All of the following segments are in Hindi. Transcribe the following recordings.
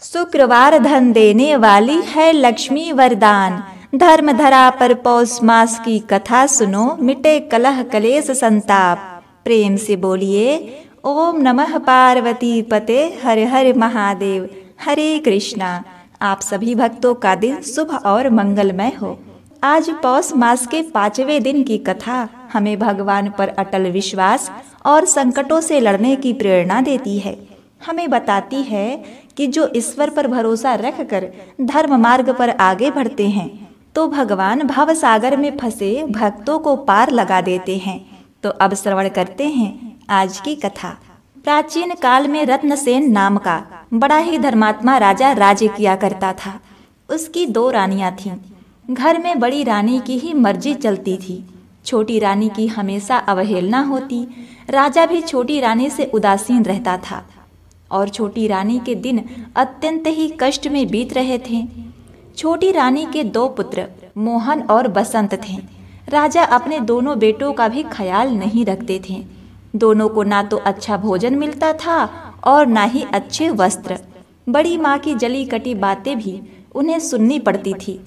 शुक्रवार धन देने वाली है लक्ष्मी वरदान। धर्म धरा पर पौष मास की कथा सुनो, मिटे कलह कलेश संताप। प्रेम से बोलिए ओम नमः पार्वती पते, हर हर महादेव। हरे कृष्णा। आप सभी भक्तों का दिन शुभ और मंगलमय हो। आज पौष मास के 5वें दिन की कथा हमें भगवान पर अटल विश्वास और संकटों से लड़ने की प्रेरणा देती है। हमें बताती है कि जो ईश्वर पर भरोसा रखकर धर्म मार्ग पर आगे बढ़ते हैं तो भगवान भव सागर में फंसे भक्तों को पार लगा देते हैं। तो अब श्रवण करते हैं आज की कथा। प्राचीन काल में रत्नसेन नाम का बड़ा ही धर्मात्मा राजा राज्य किया करता था। उसकी 2 रानियां थीं। घर में बड़ी रानी की ही मर्जी चलती थी, छोटी रानी की हमेशा अवहेलना होती। राजा भी छोटी रानी से उदासीन रहता था और छोटी रानी के दिन अत्यंत ही कष्ट में बीत रहे थे। छोटी रानी के 2 पुत्र मोहन और बसंत थे। राजा अपने दोनों बेटों का भी ख्याल नहीं रखते थे। दोनों को ना तो अच्छा भोजन मिलता था और ना ही अच्छे वस्त्र। बड़ी माँ की जली कटी बातें भी उन्हें सुननी पड़ती थी।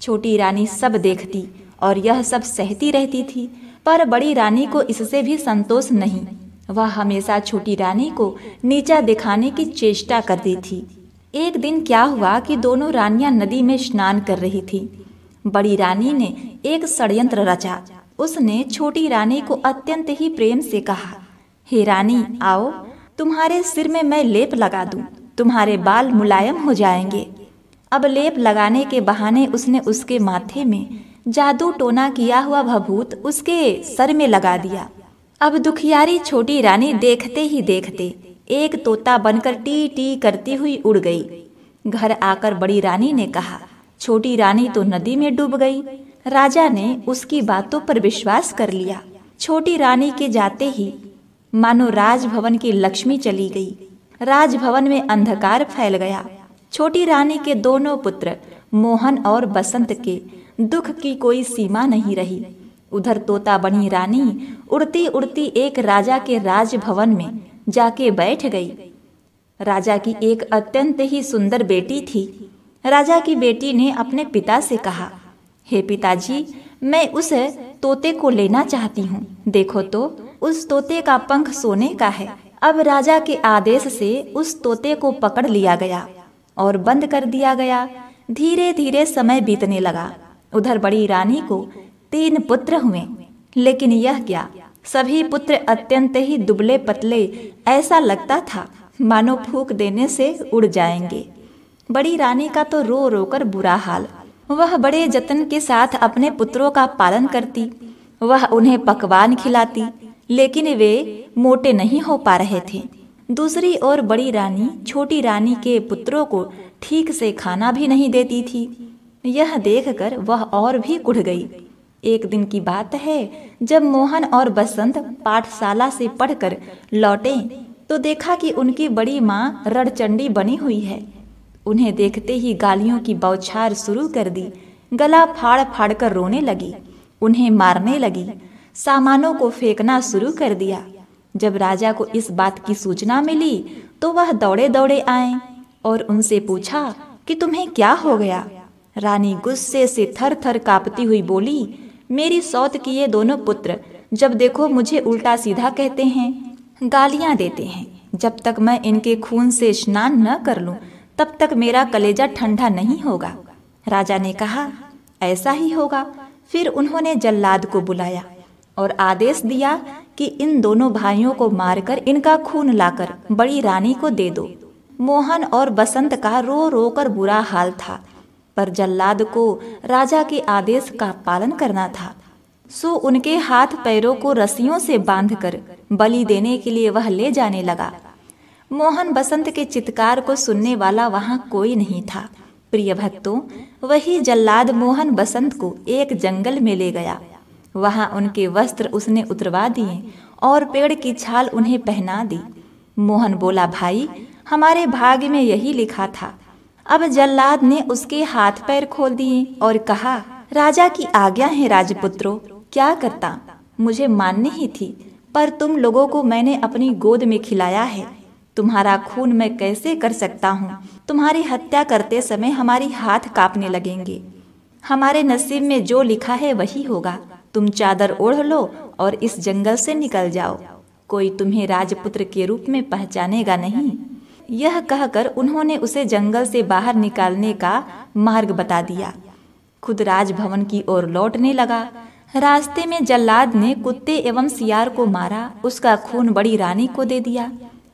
छोटी रानी सब देखती और यह सब सहती रहती थी, पर बड़ी रानी को इससे भी संतोष नहीं। वह हमेशा छोटी रानी को नीचा दिखाने की चेष्टा करती थी। एक दिन क्या हुआ कि दोनों रानियां नदी में स्नान कर रही थी। बड़ी रानी ने एक षड्यंत्र रचा। उसने छोटी रानी को अत्यंत ही प्रेम से कहा, हे रानी आओ, तुम्हारे सिर में मैं लेप लगा दूं, तुम्हारे बाल मुलायम हो जाएंगे। अब लेप लगाने के बहाने उसने उसके माथे में जादू टोना किया हुआ भभूत उसके सर में लगा दिया। अब दुखियारी छोटी रानी देखते ही देखते एक तोता बनकर टी टी करती हुई उड़ गई। घर आकर बड़ी रानी ने कहा, छोटी रानी तो नदी में डूब गई। राजा ने उसकी बातों पर विश्वास कर लिया। छोटी रानी के जाते ही मानो राजभवन की लक्ष्मी चली गई। राजभवन में अंधकार फैल गया। छोटी रानी के दोनों पुत्र मोहन और बसंत के दुख की कोई सीमा नहीं रही। उधर तोता बनी रानी उड़ती उड़ती एक राजा के राजभवन में जाके बैठ गई। राजा की एक अत्यंत ही सुंदर बेटी थी। राजा की बेटी ने अपने पिता से कहा, हे पिताजी, मैं उस तोते को लेना चाहती हूँ। देखो तो उस तोते का पंख सोने का है। अब राजा के आदेश से उस तोते को पकड़ लिया गया और बंद कर दिया गया। धीरे धीरे समय बीतने लगा। उधर बड़ी रानी को 3 पुत्र हुए, लेकिन यह क्या, सभी पुत्र अत्यंत ही दुबले पतले, ऐसा लगता था मानो फूंक देने से उड़ जाएंगे। बड़ी रानी का तो रो रो कर बुरा हाल। वह बड़े जतन के साथ अपने पुत्रों का पालन करती। वह उन्हें पकवान खिलाती, लेकिन वे मोटे नहीं हो पा रहे थे। दूसरी ओर बड़ी रानी छोटी रानी के पुत्रों को ठीक से खाना भी नहीं देती थी। यह देखकर वह और भी कुढ़ गई। एक दिन की बात है, जब मोहन और बसंत पाठशाला से पढ़कर लौटे तो देखा कि उनकी बड़ी माँ रणचंडी बनी हुई है। उन्हें देखते ही गालियों की बौछार शुरू कर दी। गला फाड़ फाड़ कर रोने लगी, उन्हें मारने लगी, सामानों को फेंकना शुरू कर दिया। जब राजा को इस बात की सूचना मिली तो वह दौड़े दौड़े आए और उनसे पूछा कि तुम्हें क्या हो गया। रानी गुस्से से थर थर कांपती हुई बोली, मेरी सौत किए दोनों पुत्र जब देखो मुझे उल्टा सीधा कहते हैं, गालियां देते हैं। जब तक मैं इनके खून से स्नान न कर लूं तब तक मेरा कलेजा ठंडा नहीं होगा। राजा ने कहा, ऐसा ही होगा। फिर उन्होंने जल्लाद को बुलाया और आदेश दिया कि इन दोनों भाइयों को मारकर इनका खून लाकर बड़ी रानी को दे दो। मोहन और बसंत का रो रो कर बुरा हाल था, पर जल्लाद को राजा के आदेश का पालन करना था। सो उनके हाथ पैरों को रस्सियों से बांधकर बलि देने के लिए वह ले जाने लगा। मोहन बसंत के चित्कार को सुनने वाला वहां कोई नहीं था। प्रिय भक्तों, वही जल्लाद मोहन बसंत को एक जंगल में ले गया। वहां उनके वस्त्र उसने उतरवा दिए और पेड़ की छाल उन्हें पहना दी। मोहन बोला, भाई, हमारे भाग्य में यही लिखा था। अब जल्लाद ने उसके हाथ पैर खोल दिए और कहा, राजा की आज्ञा है राजपुत्रों, क्या करता, मुझे माननी ही थी, पर तुम लोगों को मैंने अपनी गोद में खिलाया है, तुम्हारा खून मैं कैसे कर सकता हूँ? तुम्हारी हत्या करते समय हमारी हाथ कांपने लगेंगे। हमारे नसीब में जो लिखा है वही होगा। तुम चादर ओढ़ लो और इस जंगल से निकल जाओ। कोई तुम्हें राजपुत्र के रूप में पहचानेगा नहीं। यह कहकर उन्होंने उसे जंगल से बाहर निकालने का मार्ग बता दिया। खुद राजभवन की ओर लौटने लगा। रास्ते में जल्लाद ने कुत्ते एवं सियार को मारा। उसका खून बड़ी रानी को दे दिया।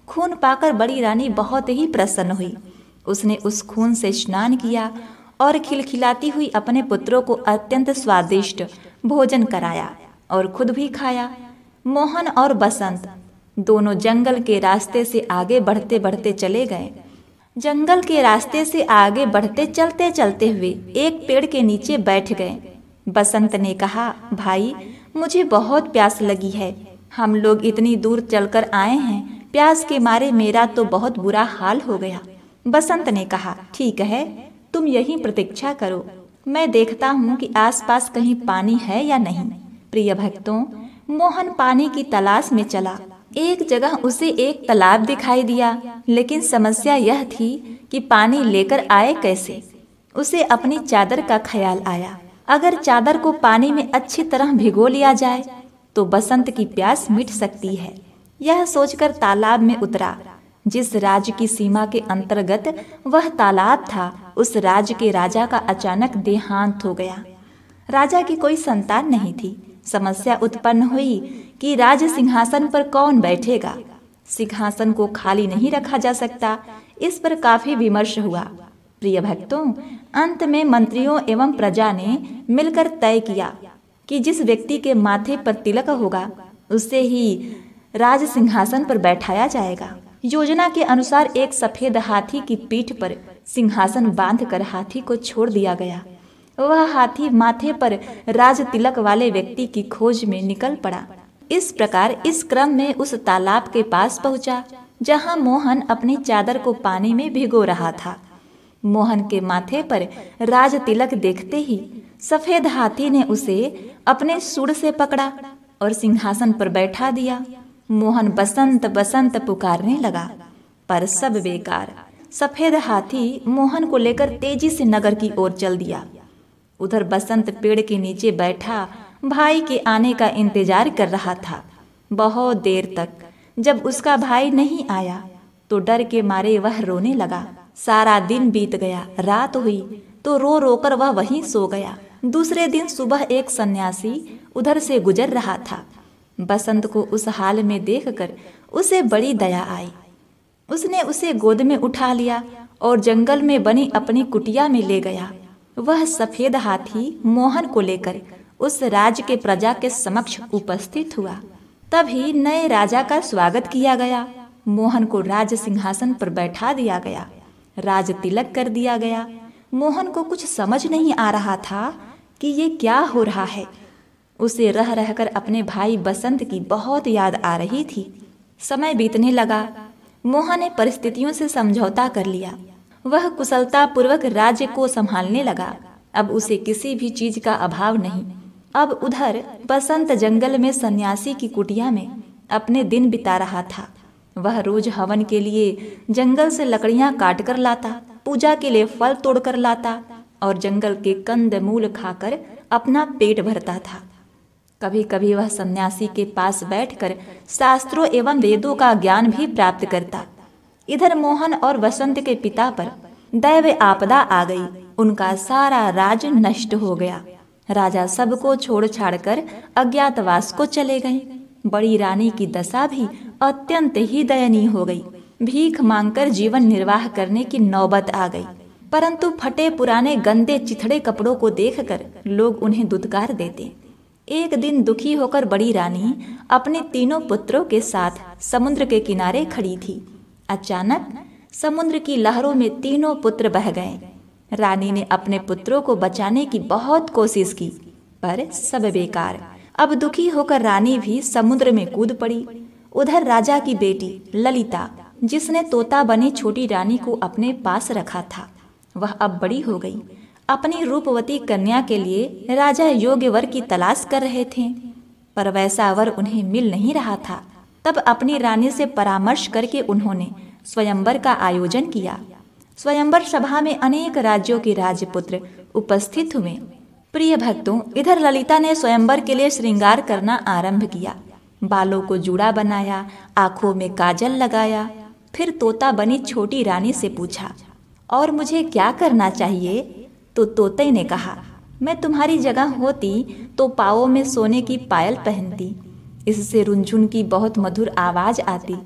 खून पाकर बड़ी रानी बहुत ही प्रसन्न हुई। उसने उस खून से स्नान किया और खिलखिलाती हुई अपने पुत्रों को अत्यंत स्वादिष्ट भोजन कराया और खुद भी खाया। मोहन और बसंत दोनों जंगल के रास्ते से आगे बढ़ते बढ़ते चले गए। जंगल के रास्ते से आगे बढ़ते चलते चलते हुए एक पेड़ के नीचे बैठ गए। बसंत ने कहा, भाई मुझे बहुत प्यास लगी है। हम लोग इतनी दूर चलकर आए हैं, प्यास के मारे मेरा तो बहुत बुरा हाल हो गया। बसंत ने कहा, ठीक है, तुम यहीं प्रतीक्षा करो, मैं देखता हूँ कि आसपास कहीं पानी है या नहीं। प्रिय भक्तों, मोहन पानी की तलाश में चला। एक जगह उसे एक तालाब दिखाई दिया, लेकिन समस्या यह थी कि पानी लेकर आए कैसे। उसे अपनी चादर का ख्याल आया। अगर चादर को पानी में अच्छी तरह भिगो लिया जाए तो बसंत की प्यास मिट सकती है। यह सोचकर तालाब में उतरा। जिस राज्य की सीमा के अंतर्गत वह तालाब था, उस राज्य के राजा का अचानक देहांत हो गया। राजा की कोई संतान नहीं थी। समस्या उत्पन्न हुई कि राज सिंहासन पर कौन बैठेगा। सिंहासन को खाली नहीं रखा जा सकता। इस पर काफी विमर्श हुआ। प्रिय भक्तों, अंत में मंत्रियों एवं प्रजा ने मिलकर तय किया कि जिस व्यक्ति के माथे पर तिलक होगा उसे ही राज सिंहासन पर बैठाया जाएगा। योजना के अनुसार एक सफेद हाथी की पीठ पर सिंहासन बांधकर हाथी को छोड़ दिया गया। वह हाथी माथे पर राज तिलक वाले व्यक्ति की खोज में निकल पड़ा। इस प्रकार इस क्रम में उस तालाब के पास पहुंचा जहां मोहन अपनी चादर को पानी में भिगो रहा था। मोहन के माथे पर राज तिलक देखते ही सफेद हाथी ने उसे अपने सूंड से पकड़ा और सिंहासन पर बैठा दिया। मोहन बसंत बसंत पुकारने लगा, पर सब बेकार। सफेद हाथी मोहन को लेकर तेजी से नगर की ओर चल दिया। उधर बसंत पेड़ के नीचे बैठा भाई के आने का इंतजार कर रहा था। बहुत देर तक जब उसका भाई नहीं आया तो डर के मारे वह रोने लगा। सारा दिन बीत गया। रात हुई तो रो रो कर वह वहीं सो गया। दूसरे दिन सुबह एक सन्यासी उधर से गुजर रहा था। बसंत को उस हाल में देखकर उसे बड़ी दया आई। उसने उसे गोद में उठा लिया और जंगल में बनी अपनी कुटिया में ले गया। वह सफेद हाथी मोहन को लेकर उस राज्य के प्रजा के समक्ष उपस्थित हुआ। तभी नए राजा का स्वागत किया गया। मोहन को राज सिंहासन पर बैठा दिया गया। राज तिलक कर दिया गया। मोहन को कुछ समझ नहीं आ रहा था कि ये क्या हो रहा है। उसे रह रहकर अपने भाई बसंत की बहुत याद आ रही थी। समय बीतने लगा। मोहन ने परिस्थितियों से समझौता कर लिया। वह कुशलता पूर्वक राज्य को संभालने लगा। अब उसे किसी भी चीज का अभाव नहीं। अब उधर बसंत जंगल में सन्यासी की कुटिया में अपने दिन बिता रहा था। वह रोज हवन के लिए जंगल से लकड़ियां काट कर लाता, पूजा के लिए फल तोड़ कर लाता और जंगल के कंद मूल खाकर अपना पेट भरता था। कभी कभी वह सन्यासी के पास बैठकर शास्त्रों एवं वेदों का ज्ञान भी प्राप्त करता। इधर मोहन और बसंत के पिता पर दैव आपदा आ गई। उनका सारा राज नष्ट हो गया। राजा सबको छोड़ छाड़ कर अज्ञातवास को चले गए। बड़ी रानी की दशा भी अत्यंत ही दयनीय हो गई। भीख मांगकर जीवन निर्वाह करने की नौबत आ गई। परंतु फटे पुराने गंदे चिथड़े कपड़ों को देखकर लोग उन्हें दुत्कार देते। एक दिन दुखी होकर बड़ी रानी अपने तीनों पुत्रों के साथ समुद्र के किनारे खड़ी थी। अचानक समुद्र की लहरों में तीनों पुत्र बह गए। रानी ने अपने पुत्रों को बचाने की बहुत कोशिश की, पर सब बेकार। अब दुखी होकर रानी भी समुद्र में कूद पड़ी। उधर राजा की बेटी ललिता, जिसने तोता बनी छोटी रानी को अपने पास रखा था, वह अब बड़ी हो गई। अपनी रूपवती कन्या के लिए राजा योग्य वर की तलाश कर रहे थे, पर वैसा वर उन्हें मिल नहीं रहा था। तब अपनी रानी से परामर्श करके उन्होंने स्वयंवर का आयोजन किया। स्वयंवर सभा में अनेक राज्यों के राजपुत्र उपस्थित हुए। प्रिय भक्तों, इधर ललिता ने स्वयंवर के लिए श्रृंगार करना आरंभ किया। बालों को जूड़ा बनाया, आंखों में काजल लगाया। फिर तोता बनी छोटी रानी से पूछा, और मुझे क्या करना चाहिए? तो तोते ने कहा, मैं तुम्हारी जगह होती तो पाँवों में सोने की पायल पहनती, इससे रुनझुन की बहुत मधुर आवाज आती।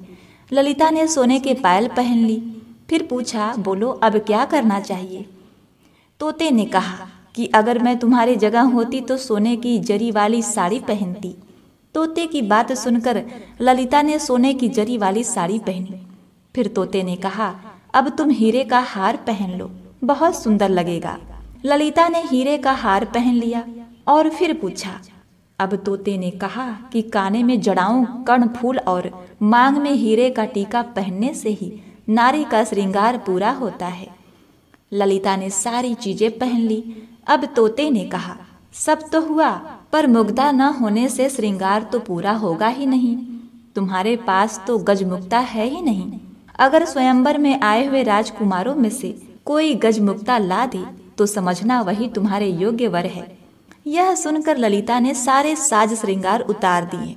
ललिता ने सोने के पायल पहन ली। फिर पूछा, बोलो अब क्या करना चाहिए? तोते ने कहा कि अगर मैं तुम्हारी जगह होती तो सोने की जरी वाली साड़ी पहनती। तोते की बात सुनकर ललिता ने सोने की जरी वाली साड़ी पहनी। फिर तोते ने कहा, अब तुम हीरे का हार पहन लो, बहुत सुंदर लगेगा। ललिता ने हीरे का हार पहन लिया और फिर पूछा। अब तोते ने कहा कि काने में जड़ाऊं कर्णफूल और मांग में हीरे का टीका पहनने से ही नारी का श्रृंगार पूरा होता है। ललिता ने सारी चीजें पहन ली। अब तोते ने कहा, सब तो हुआ, पर मुग्धा न होने से श्रृंगार तो पूरा होगा ही नहीं। तुम्हारे पास तो गजमुक्ता है ही नहीं। अगर स्वयंवर में आए हुए राजकुमारों में से कोई गजमुक्ता ला दे तो समझना वही तुम्हारे योग्य वर है। यह सुनकर ललिता ने सारे साज श्रृंगार उतार दिए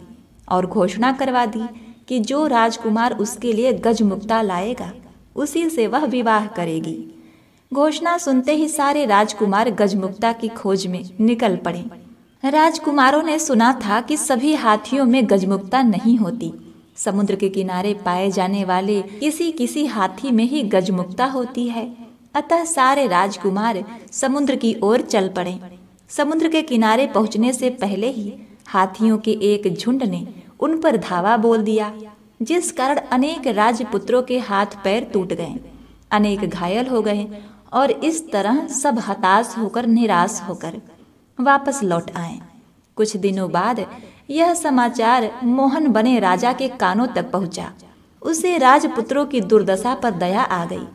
और घोषणा करवा दी कि जो राजकुमार उसके लिए गजमुक्ता लाएगा उसी से वह विवाह करेगी। घोषणा सुनते ही सारे राजकुमार गजमुक्ता की खोज में निकल पड़े। राजकुमारों ने सुना था कि सभी हाथियों में गजमुक्ता नहीं होती। समुद्र के किनारे पाए जाने वाले किसी किसी हाथी में ही गजमुक्ता होती है। अतः सारे राजकुमार समुद्र की ओर चल पड़े। समुद्र के किनारे पहुंचने से पहले ही हाथियों के एक झुंड ने उन पर धावा बोल दिया, जिस कारण अनेक राजपुत्रों के हाथ पैर टूट गए, अनेक घायल हो गए और इस तरह सब हताश होकर निराश होकर वापस लौट आए। कुछ दिनों बाद यह समाचार मोहन बने राजा के कानों तक पहुंचा। उसे राजपुत्रों की दुर्दशा पर दया आ गई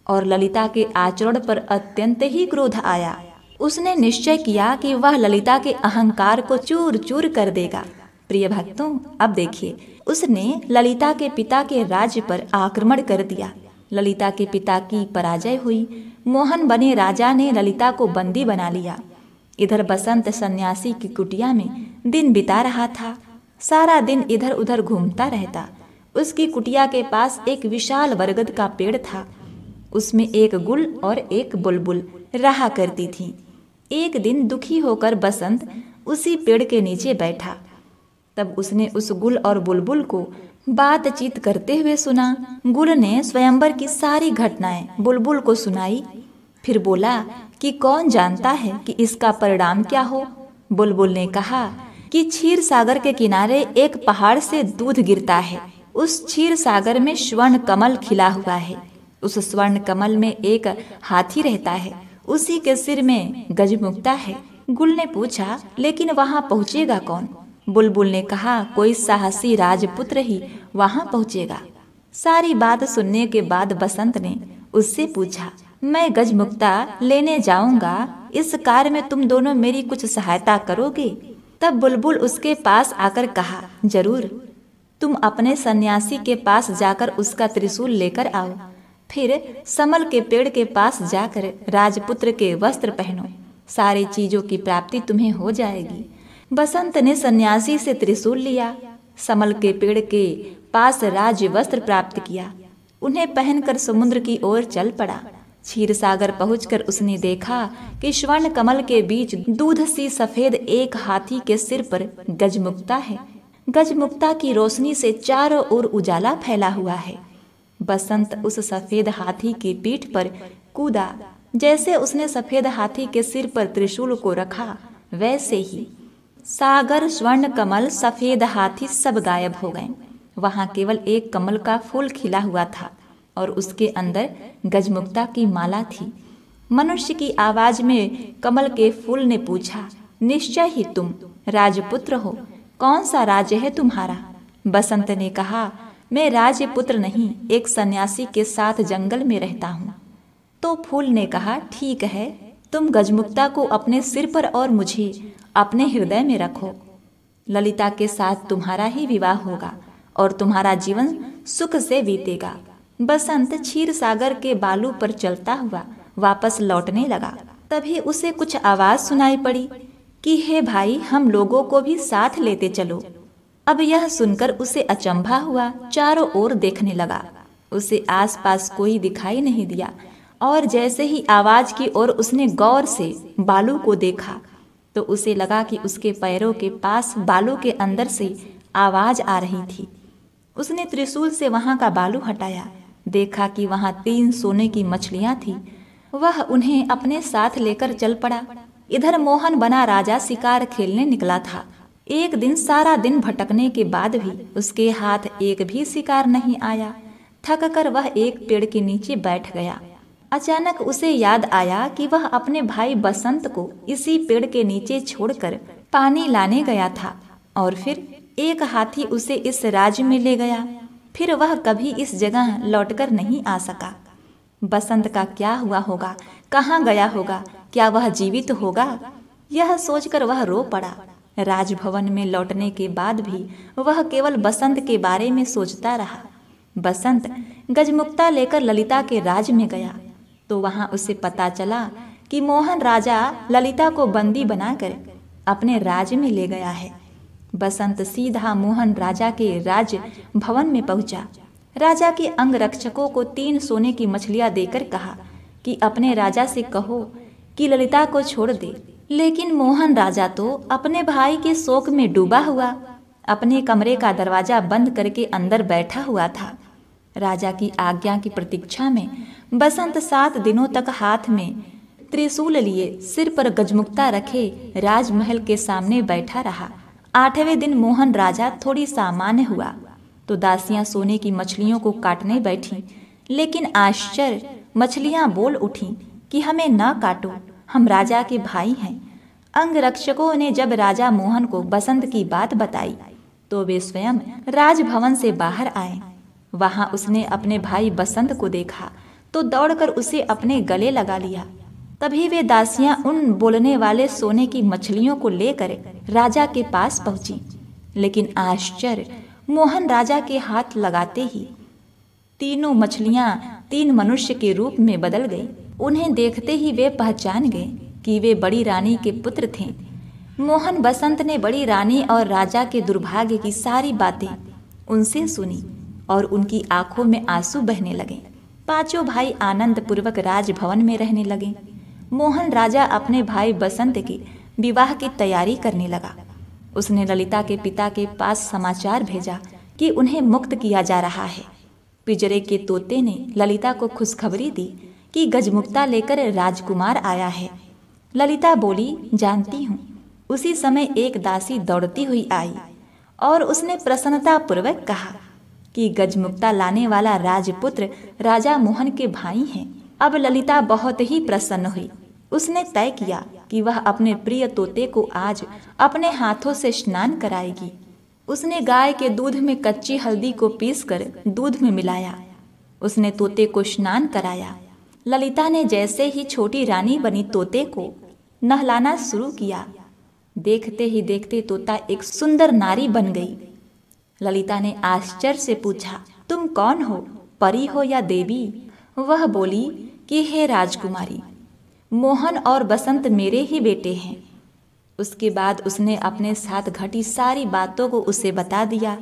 और ललिता के आचरण पर अत्यंत ही क्रोध आया। उसने निश्चय किया कि वह ललिता के अहंकार को चूर चूर कर देगा। प्रिय भक्तों, अब देखिए, उसने ललिता के पिता के राज्य पर आक्रमण कर दिया। ललिता के पिता की पराजय हुई। मोहन बने राजा ने ललिता को बंदी बना लिया। इधर बसंत सन्यासी की कुटिया में दिन बिता रहा था। सारा दिन इधर उधर घूमता रहता। उसकी कुटिया के पास एक विशाल बरगद का पेड़ था। उसमें एक गुल और एक बुलबुल रहा करती थी। एक दिन दुखी होकर बसंत उसी पेड़ के नीचे बैठा। तब उसने उस गुल और बुलबुल को बातचीत करते हुए सुना। गुल ने स्वयंवर की सारी घटनाएं बुलबुल को सुनाई। फिर बोला कि कौन जानता है कि इसका परिणाम क्या हो। बुलबुल ने कहा कि क्षीर सागर के किनारे एक पहाड़ से दूध गिरता है। उस क्षीर सागर में स्वर्ण कमल खिला हुआ है। उस स्वर्ण कमल में एक हाथी रहता है। उसी के सिर में गजमुक्ता है। गुल ने पूछा, लेकिन वहां पहुंचेगा कौन? बुलबुल ने कहा, कोई साहसी राजपुत्र ही वहां पहुंचेगा। सारी बात सुनने के बाद बसंत ने उससे पूछा, मैं गजमुक्ता लेने जाऊंगा, इस कार्य में तुम दोनों मेरी कुछ सहायता करोगे? तब बुलबुल उसके पास आकर कहा, जरूर। तुम अपने सन्यासी के पास जाकर उसका त्रिशूल लेकर आओ। फिर समल के पेड़ के पास जाकर राजपुत्र के वस्त्र पहनो। सारी चीजों की प्राप्ति तुम्हें हो जाएगी। बसंत ने सन्यासी से त्रिशूल लिया, समल के पेड़ के पास राज वस्त्र प्राप्त किया। उन्हें पहनकर समुद्र की ओर चल पड़ा। क्षीर सागर पहुंचकर उसने देखा कि स्वर्ण कमल के बीच दूध सी सफेद एक हाथी के सिर पर गजमुक्ता है। गजमुक्ता की रोशनी से चारों ओर उजाला फैला हुआ है। बसंत उस सफेद हाथी की पीठ पर कूदा। जैसे उसने सफेद हाथी के सिर पर त्रिशूल को रखा, वैसे ही सागर, स्वर्ण कमल, सफेद हाथी सब गायब हो गए। वहां केवल एक कमल का फूल खिला हुआ था और उसके अंदर गजमुक्ता की माला थी। मनुष्य की आवाज में कमल के फूल ने पूछा, निश्चय ही तुम राजपुत्र हो, कौन सा राज्य है तुम्हारा? बसंत ने कहा, मैं राजपुत्र नहीं, एक सन्यासी के साथ जंगल में रहता हूँ। तो फूल ने कहा, ठीक है, तुम गजमुक्ता को अपने सिर पर और मुझे अपने हृदय में रखो। ललिता के साथ तुम्हारा ही विवाह होगा और तुम्हारा जीवन सुख से बीतेगा। बसंत क्षीर सागर के बालू पर चलता हुआ वापस लौटने लगा। तभी उसे कुछ आवाज सुनाई पड़ी कि हे भाई, हम लोगों को भी साथ लेते चलो। अब यह सुनकर उसे अचंभा हुआ, चारों ओर देखने लगा। उसे आसपास कोई दिखाई नहीं दिया और जैसे ही आवाज की ओर उसने गौर से बालू को देखा तो उसे लगा कि उसके पैरों के पास बालू के अंदर से आवाज आ रही थी। उसने त्रिशूल से वहां का बालू हटाया, देखा कि वहां 3 सोने की मछलियां थी। वह उन्हें अपने साथ लेकर चल पड़ा। इधर मोहन बना राजा शिकार खेलने निकला था। एक दिन सारा दिन भटकने के बाद भी उसके हाथ एक भी शिकार नहीं आया। थक कर वह एक पेड़ के नीचे बैठ गया। अचानक उसे याद आया कि वह अपने भाई बसंत को इसी पेड़ के नीचे छोड़कर पानी लाने गया था और फिर एक हाथी उसे इस राज्य में ले गया। फिर वह कभी इस जगह लौटकर नहीं आ सका। बसंत का क्या हुआ होगा, कहाँ गया होगा, क्या वह जीवित होगा? यह सोचकर वह रो पड़ा। राजभवन में लौटने के बाद भी वह केवल बसंत के बारे में सोचता रहा। बसंत गजमुक्ता लेकर ललिता के राज में गया तो वहां उसे पता चला कि मोहन राजा ललिता को बंदी बनाकर अपने राज में ले गया है। बसंत सीधा मोहन राजा के राज भवन में पहुंचा। राजा के अंगरक्षकों को 3 सोने की मछलियां देकर कहा कि अपने राजा से कहो कि ललिता को छोड़ दे। लेकिन मोहन राजा तो अपने भाई के शोक में डूबा हुआ अपने कमरे का दरवाजा बंद करके अंदर बैठा हुआ था। राजा की आज्ञा की प्रतीक्षा में बसंत 7 दिनों तक हाथ में त्रिशूल लिए सिर पर गजमुक्ता रखे राजमहल के सामने बैठा रहा। 8वें दिन मोहन राजा थोड़ी सामान्य हुआ तो दासियां सोने की मछलियों को काटने बैठी। लेकिन आश्चर्य, मछलियां बोल उठी कि हमें न काटो, हम राजा के भाई हैं। अंगरक्षकों ने जब राजा मोहन को बसंत की बात बताई तो वे स्वयं राजभवन से बाहर आए। वहां उसने अपने भाई बसंत को देखा तो दौड़कर उसे अपने गले लगा लिया। तभी वे दासियां उन बोलने वाले सोने की मछलियों को लेकर राजा के पास पहुंची। लेकिन आश्चर्य, मोहन राजा के हाथ लगाते ही तीनों मछलियां 3 मनुष्य के रूप में बदल गई। उन्हें देखते ही वे पहचान गए कि वे बड़ी रानी के पुत्र थे। मोहन बसंत ने बड़ी रानी और राजा के दुर्भाग्य की सारी बातें उनसे सुनी और उनकी आंखों में आंसू बहने लगे। 5 भाई आनंद पूर्वक राजभवन में रहने लगे। मोहन राजा अपने भाई बसंत के विवाह की तैयारी करने लगा। उसने ललिता के पिता के पास समाचार भेजा कि उन्हें मुक्त किया जा रहा है। पिंजरे के तोते ने ललिता को खुशखबरी दी कि गजमुक्ता लेकर राजकुमार आया है। ललिता बोली, जानती हूँ। उसी समय एक दासी दौड़ती हुई आई और उसने प्रसन्नता पूर्वक कहा कि गजमुक्ता लाने वाला राजपुत्र राजा मोहन के भाई हैं। अब ललिता बहुत ही प्रसन्न हुई। उसने तय किया कि वह अपने प्रिय तोते को आज अपने हाथों से स्नान कराएगी। उसने गाय के दूध में कच्ची हल्दी को पीसकर दूध में मिलाया। उसने तोते को स्नान कराया। ललिता ने जैसे ही छोटी रानी बनी तोते को नहलाना शुरू किया। देखते ही देखते तोता एक सुंदर नारी बन गई। ललिता ने आश्चर्य से पूछा, तुम कौन हो, परी हो या देवी? वह बोली कि हे राजकुमारी, मोहन और बसंत मेरे ही बेटे हैं। उसके बाद उसने अपने साथ घटी सारी बातों को उसे बता दिया।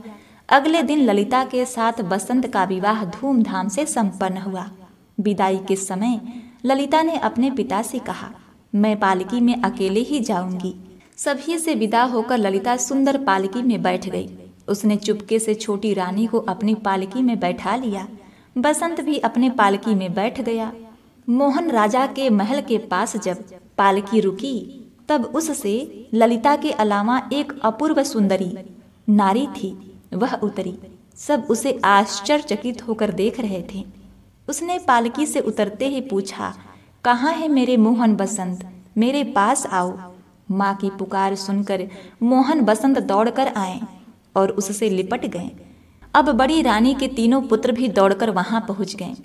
अगले दिन ललिता के साथ बसंत का विवाह धूमधाम से संपन्न हुआ। विदाई के समय ललिता ने अपने पिता से कहा, मैं पालकी में अकेले ही जाऊंगी। सभी से विदा होकर ललिता सुंदर पालकी में बैठ गई। उसने चुपके से छोटी रानी को अपनी पालकी में बैठा लिया। बसंत भी अपने पालकी में बैठ गया। मोहन राजा के महल के पास जब पालकी रुकी तब उससे ललिता के अलावा एक अपूर्व सुंदरी नारी थी। वह उतरी। सब उसे आश्चर्यचकित होकर देख रहे थे। उसने पालकी से उतरते ही पूछा, कहाँ है मेरे मोहन बसंत, मेरे पास आओ। माँ की पुकार सुनकर मोहन बसंत दौड़कर आए और उससे लिपट गए। अब बड़ी रानी के तीनों पुत्र भी दौड़कर वहां पहुंच गए।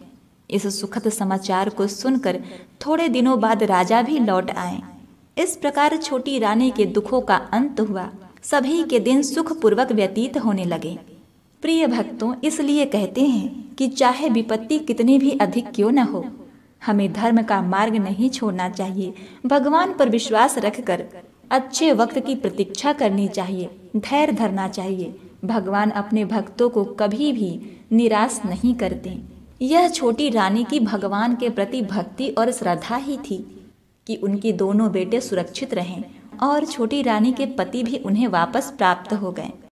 इस सुखद समाचार को सुनकर थोड़े दिनों बाद राजा भी लौट आए। इस प्रकार छोटी रानी के दुखों का अंत हुआ। सभी के दिन सुखपूर्वक व्यतीत होने लगे। प्रिय भक्तों, इसलिए कहते हैं कि चाहे विपत्ति कितनी भी अधिक क्यों न हो, हमें धर्म का मार्ग नहीं छोड़ना चाहिए। भगवान पर विश्वास रखकर अच्छे वक्त की प्रतीक्षा करनी चाहिए, धैर्य धरना चाहिए। भगवान अपने भक्तों को कभी भी निराश नहीं करते। यह छोटी रानी की भगवान के प्रति भक्ति और श्रद्धा ही थी कि उनके दोनों बेटे सुरक्षित रहें और छोटी रानी के पति भी उन्हें वापस प्राप्त हो गए।